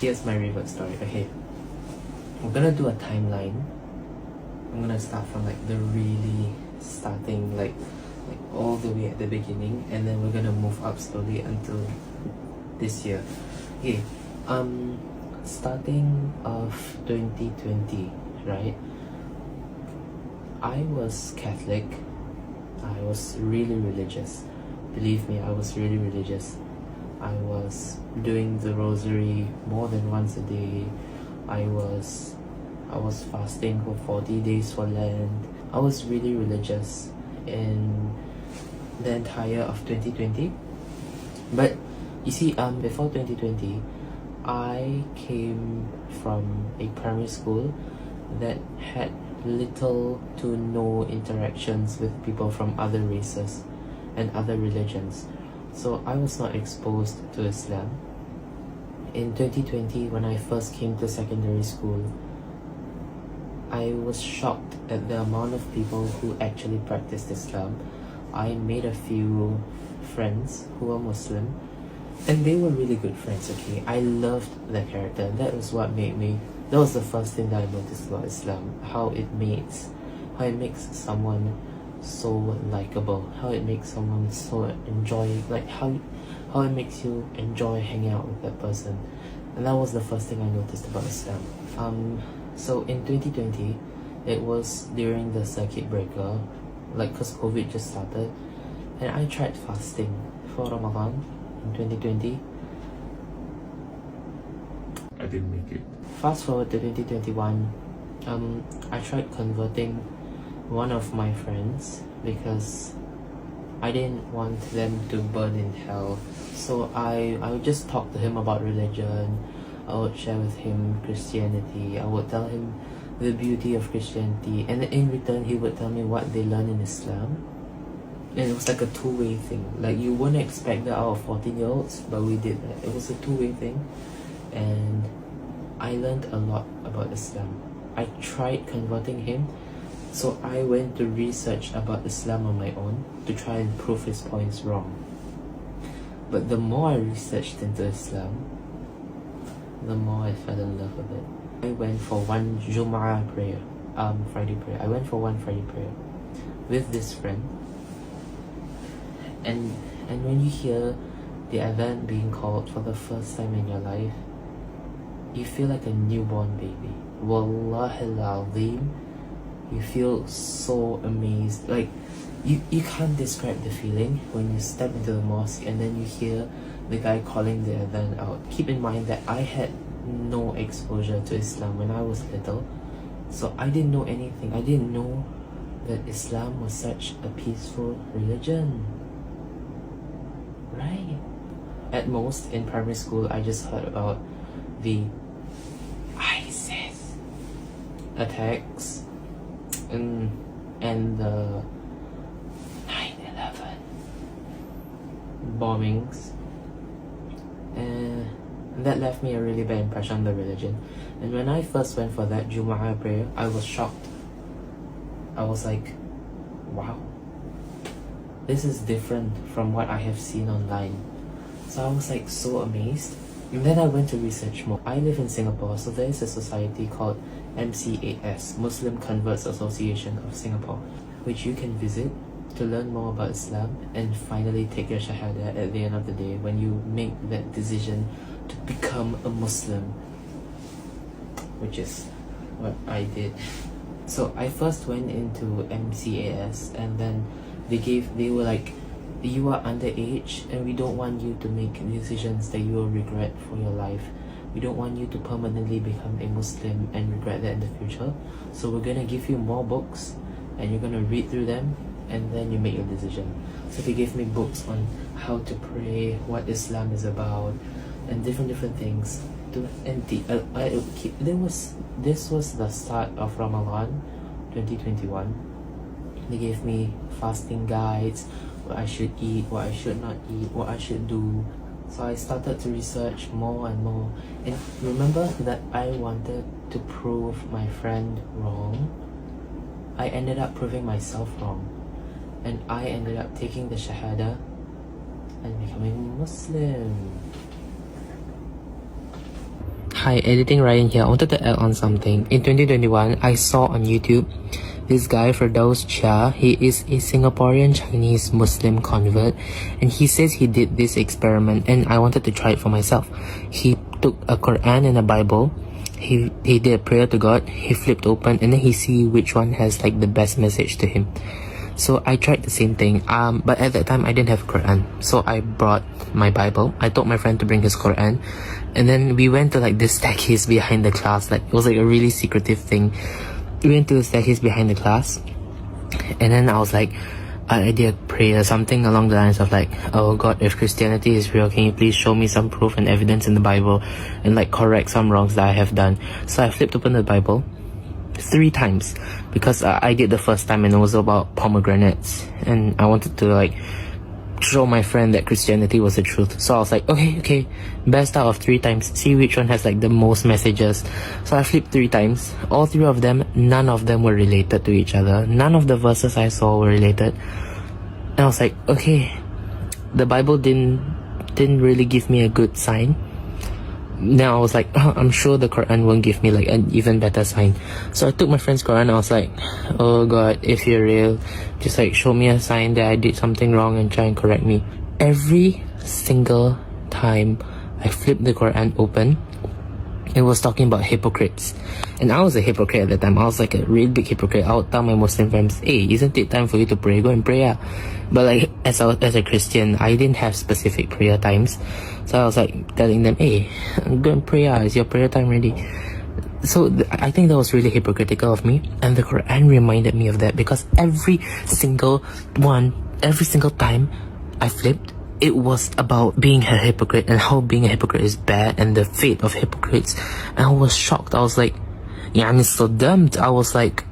here's my revert story. Okay, we're gonna do a timeline. I'm gonna start from like the really starting, like all the way at the beginning, and then we're gonna move up slowly until this year. Okay, starting of 2020, right? I was Catholic. I was really religious. Believe me, I was really religious. I was doing the rosary more than once a day. I was fasting for 40 days for Lent. I was really religious in the entire of 2020. But you see, before 2020, I came from a primary school that had little to no interactions with people from other races and other religions. So I was not exposed to Islam. In 2020, when I first came to secondary school, I was shocked at the amount of people who actually practiced Islam. I made a few friends who were Muslim, and they were really good friends, okay? I loved their character. That was the first thing that I noticed about Islam. How it makes someone so likable, how it makes someone so how it makes you enjoy hanging out with that person. And that was the first thing I noticed about Islam. So in 2020, it was during the circuit breaker, like cause COVID just started, and I tried fasting for Ramadan in 2020. I didn't make it. Fast forward to 2021, I tried converting one of my friends because I didn't want them to burn in hell. So I would just talk to him about religion. I would share with him Christianity. I would tell him the beauty of Christianity, and in return he would tell me what they learn in Islam. And it was like a two-way thing. Like, you wouldn't expect that out of 14-year-olds, but we did that. It was a two-way thing, and I learned a lot about Islam. I tried converting him, so I went to research about Islam on my own to try and prove his points wrong. But the more I researched into Islam, the more I fell in love with it. I went for one Jum'ah prayer, Friday prayer. I went for one Friday prayer with this friend. And when you hear the adhan being called for the first time in your life, you feel like a newborn baby. Wallahi al-Azim, you feel so amazed. Like, you can't describe the feeling when you step into the mosque and then you hear the guy calling the adhan out. Keep in mind that I had no exposure to Islam when I was little, so I didn't know anything. I didn't know that Islam was such a peaceful religion, right? At most, in primary school, I just heard about the ISIS attacks and the 9/11 bombings, and that left me a really bad impression on the religion. And when I first went for that Jumu'ah prayer, I was shocked. I was like, wow, this is different from what I have seen online. So I was like so amazed. And then I went to research more. I live in Singapore, so there is a society called MCAS, Muslim Converts Association of Singapore, which you can visit to learn more about Islam and finally take your Shahada at the end of the day when you make that decision to become a Muslim, which is what I did. So I first went into MCAS, and then they were like, you are underage and we don't want you to make decisions that you will regret for your life. We don't want you to permanently become a Muslim and regret that in the future. So we're gonna give you more books and you're gonna read through them and then you make your decision. So they gave me books on how to pray, what Islam is about, and different things. This was the start of Ramadan 2021. They gave me fasting guides, what I should eat, what I should not eat, what I should do. So I started to research more and more. And remember that I wanted to prove my friend wrong. I ended up proving myself wrong. And I ended up taking the Shahada and becoming Muslim. Hi, editing Ryan here. I wanted to add on something. In 2021, I saw on YouTube this guy, Firdaus Chia. He is a Singaporean Chinese Muslim convert, and he says he did this experiment, and I wanted to try it for myself. He took a Quran and a Bible. He did a prayer to God. He flipped open, and then he see which one has like the best message to him. So I tried the same thing. But at that time I didn't have Quran, so I brought my Bible. I told my friend to bring his Quran, and then we went to like this staircase behind the class. Like it was like a really secretive thing. We went to the staircase behind the class, and then I was like, I did a prayer, something along the lines of like, oh God, if Christianity is real, can you please show me some proof and evidence in the Bible, and like correct some wrongs that I have done. So I flipped open the Bible 3 times, because I did the first time and it was about pomegranates, and I wanted to like show my friend that Christianity was the truth. So I was like, okay, best out of 3 times, see which one has like the most messages. So I flipped 3 times. All 3 of them, none of them were related to each other. None of the verses I saw were related. And I was like, okay, the Bible didn't really give me a good sign. Now I was like, oh, I'm sure the Quran won't give me like an even better sign. So I took my friend's Quran and I was like, oh God, if you're real, just like show me a sign that I did something wrong and try and correct me. Every single time I flipped the Quran open, it was talking about hypocrites. And I was a hypocrite at the time. I was like a real big hypocrite. I would tell my Muslim friends, hey, isn't it time for you to pray? Go and pray. But like as a Christian, I didn't have specific prayer times. So I was like telling them, hey, go and pray. Is your prayer time ready? So I think that was really hypocritical of me. And the Quran reminded me of that, because every single time I flipped, it was about being a hypocrite and how being a hypocrite is bad and the fate of hypocrites. And I was shocked. I was like, يعني صدمت. I was like,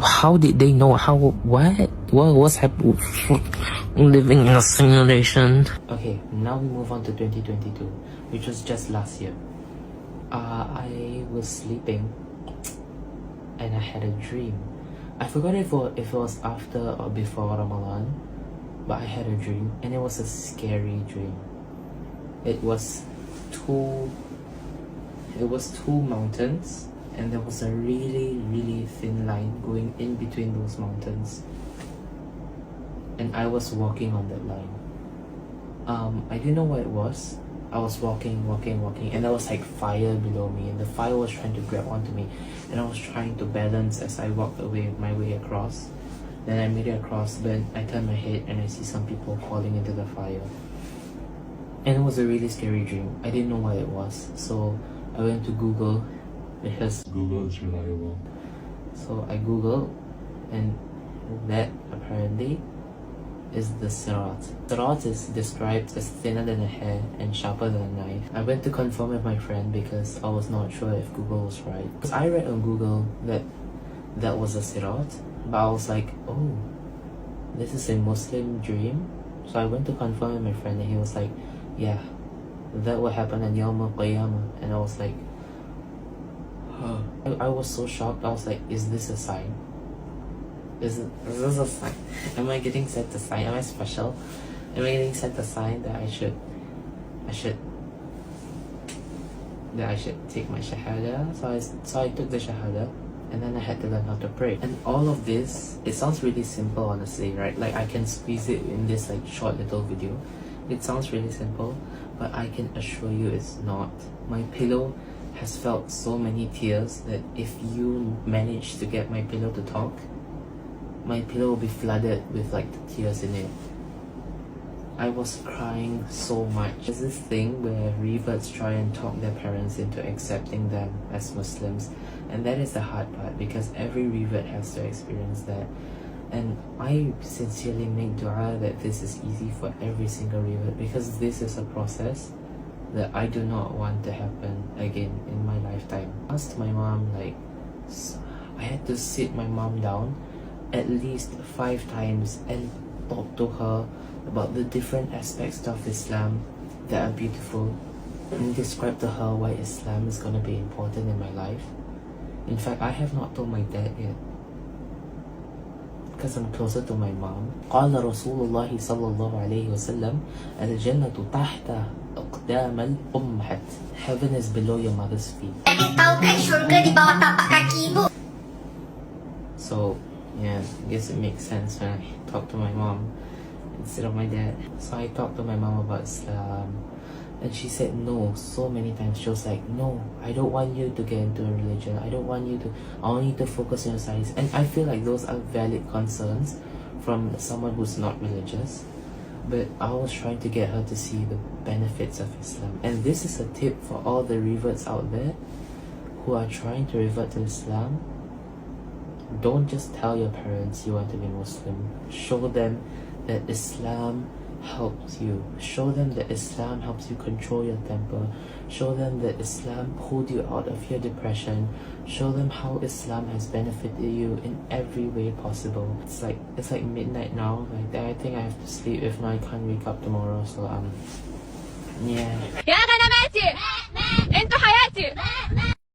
how did they know? What was happening? Living in a simulation. Okay, now we move on to 2022, which was just last year. I was sleeping and I had a dream. I forgot if it was after or before Ramadan, but I had a dream, and it was a scary dream. It was two mountains, and there was a really, really thin line going in between those mountains. And I was walking on that line. I didn't know what it was. I was walking, and there was like fire below me, and the fire was trying to grab onto me, and I was trying to balance as I walked my way across. Then I made it across, but I turned my head and I see some people falling into the fire. And it was a really scary dream. I didn't know what it was, so I went to Google, because Google is reliable. So I Googled, and that apparently is the Sirat. Sirat is described as thinner than a hair and sharper than a knife. I went to confirm with my friend because I was not sure if Google was right. Because I read on Google that was a Sirat, but I was like, oh, this is a Muslim dream? So I went to confirm with my friend, and he was like, yeah, that will happen on Yawm al-Qiyamah. And I was like, huh. I was so shocked. I was like, is this a sign? Is this a sign? Am I getting sent a sign? Am I special? Am I getting sent a sign that I should take my shahada? So I took the shahada, and then I had to learn how to pray. And all of this, it sounds really simple, honestly, right? Like I can squeeze it in this like short little video. It sounds really simple, but I can assure you it's not. My pillow has felt so many tears that if you manage to get my pillow to talk, my pillow will be flooded with like the tears in it. I was crying so much. There's this thing where reverts try and talk their parents into accepting them as Muslims, and that is the hard part, because every revert has to experience that. And I sincerely make dua that this is easy for every single revert, because this is a process that I do not want to happen again in my lifetime. I asked my mom, like, I had to sit my mom down at least 5 times and talk to her about the different aspects of Islam that are beautiful, and describe to her why Islam is going to be important in my life. In fact, I have not told my dad yet, because I'm closer to my mom. قال رسول الله صلى الله عليه وسلم الجنة تحت أقدام الأمهات. Heaven is below your mother's feet. So yeah, I guess it makes sense when I talk to my mom instead of my dad. So I talked to my mom about Islam, and she said no so many times. She was like, no, I don't want you to get into a religion. I want you to focus on your studies. And I feel like those are valid concerns from someone who's not religious. But I was trying to get her to see the benefits of Islam. And this is a tip for all the reverts out there who are trying to revert to Islam. Don't just tell your parents you want to be Muslim. Show them that Islam helps you. Show them that Islam helps you control your temper. Show them that Islam pulled you out of your depression. Show them how Islam has benefited you in every way possible. It's like midnight now. Like I think I have to sleep, if not I can't wake up tomorrow. So yeah. يا غنماتي انتوا حياتي.